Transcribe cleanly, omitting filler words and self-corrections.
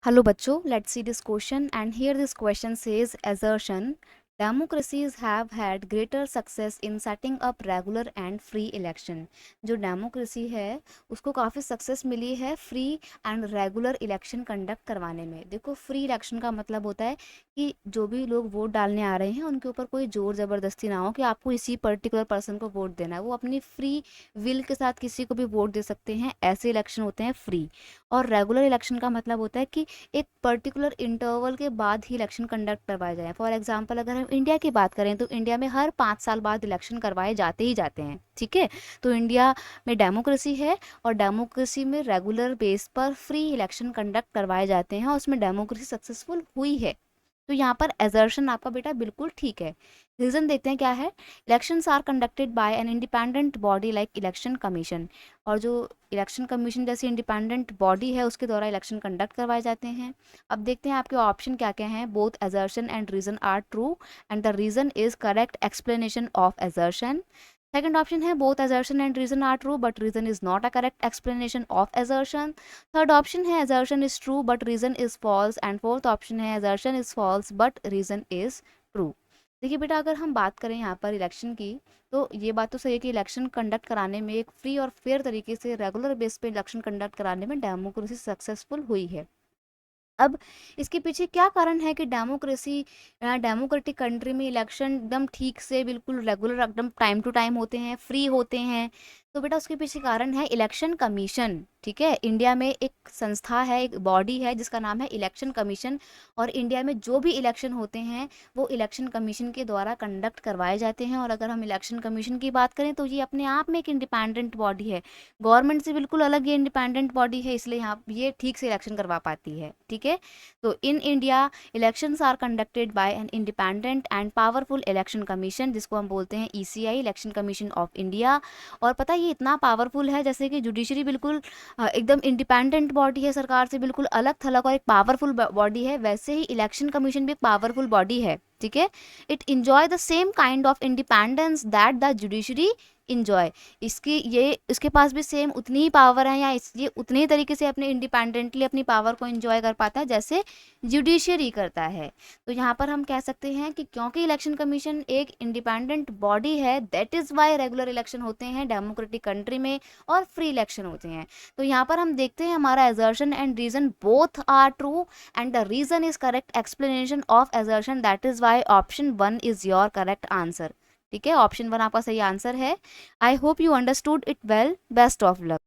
Hello बच्चों, let's see this question and here this question says assertion democracies have had greater success in setting up regular and free election। जो democracy है उसको काफ़ी success मिली है free and regular election conduct करवाने में। देखो free election का मतलब होता है कि जो भी लोग वोट डालने आ रहे हैं उनके ऊपर कोई जोर ज़बरदस्ती ना हो कि आपको इसी पर्टिकुलर पर्सन को वोट देना है। वो अपनी फ्री विल के साथ किसी को भी वोट दे सकते हैं, ऐसे इलेक्शन होते हैं फ्री। और रेगुलर इलेक्शन का मतलब होता है कि एक पर्टिकुलर इंटरवल के बाद ही इलेक्शन कंडक्ट करवाए जाएँ। फॉर एग्जांपल अगर हम इंडिया की बात करें तो इंडिया में हर 5 साल बाद इलेक्शन करवाए जाते ही जाते हैं, ठीक है? तो इंडिया में डेमोक्रेसी है और डेमोक्रेसी में रेगुलर बेस पर फ्री इलेक्शन कंडक्ट करवाए जाते हैं और उसमें डेमोक्रेसी सक्सेसफुल हुई है। तो यहाँ पर एजर्शन आपका बेटा बिल्कुल ठीक है। रीजन देखते हैं क्या है। Elections are conducted by an independent body like election commission. और जो इलेक्शन कमीशन जैसी इंडिपेंडेंट बॉडी है उसके द्वारा इलेक्शन कंडक्ट करवाए जाते हैं। अब देखते हैं आपके ऑप्शन क्या क्या हैं। Both assertion and reason are true and the reason is correct explanation of assertion. Second option है both assertion and reason are true but reason is not a correct explanation of assertion। Third option है assertion is true but reason is false and fourth option है assertion is false but reason is true। देखिए बेटा अगर हम बात करें यहाँ पर इलेक्शन की तो ये बात तो सही है कि इलेक्शन कंडक्ट कराने में एक फ्री और फेयर तरीके से रेगुलर बेस पे इलेक्शन कंडक्ट कराने में डेमोक्रेसी सक्सेसफुल हुई है। अब इसके पीछे क्या कारण है कि डेमोक्रेटिक कंट्री में इलेक्शन एकदम ठीक से बिल्कुल रेगुलर एकदम टाइम टू टाइम होते हैं, फ्री होते हैं। तो बेटा उसके पीछे कारण है इलेक्शन कमीशन। ठीक है, इंडिया में एक संस्था है, एक बॉडी है जिसका नाम है इलेक्शन कमीशन। और इंडिया में जो भी इलेक्शन होते हैं वो इलेक्शन कमीशन के द्वारा कंडक्ट करवाए जाते हैं। और अगर हम इलेक्शन कमीशन की बात करें तो ये अपने आप में एक इंडिपेंडेंट बॉडी है, गवर्नमेंट से बिल्कुल अलग ये इंडिपेंडेंट बॉडी है, इसलिए यहाँ ये ठीक से इलेक्शन करवा पाती है। ठीक है, तो in India elections are conducted by an independent and powerful election commission, जिसको हम बोलते हैं ECI, election commission of India. और पता है ये इतना पावरफुल है जैसे कि जुडिशरी बिल्कुल एकदम इंडिपेंडेंट बॉडी है, सरकार से बिल्कुल अलग थलग और एक पावरफुल बॉडी है, वैसे ही इलेक्शन कमीशन भी एक पावरफुल बॉडी है। ठीक है, it enjoy the same kind of independence that the judiciary enjoy. इसके पास भी सेम उतनी ही पावर है या ये उतने ही तरीके से अपने इंडिपेंडेंटली अपनी पावर को इंजॉय कर पाता है जैसे जुडिशरी करता है। तो यहाँ पर हम कह सकते हैं कि क्योंकि इलेक्शन कमीशन एक इंडिपेंडेंट बॉडी है, that is why regular election होते हैं डेमोक्रेटिक कंट्री में और फ्री इलेक्शन होते हैं। तो यहाँ पर हम देखते हैं हमारा assertion and reason both are true and the reason is correct explanation of assertion, that is why option 1 is your correct answer. ठीक है, ऑप्शन 1 आपका सही आंसर है। I hope you understood it well. Best of luck.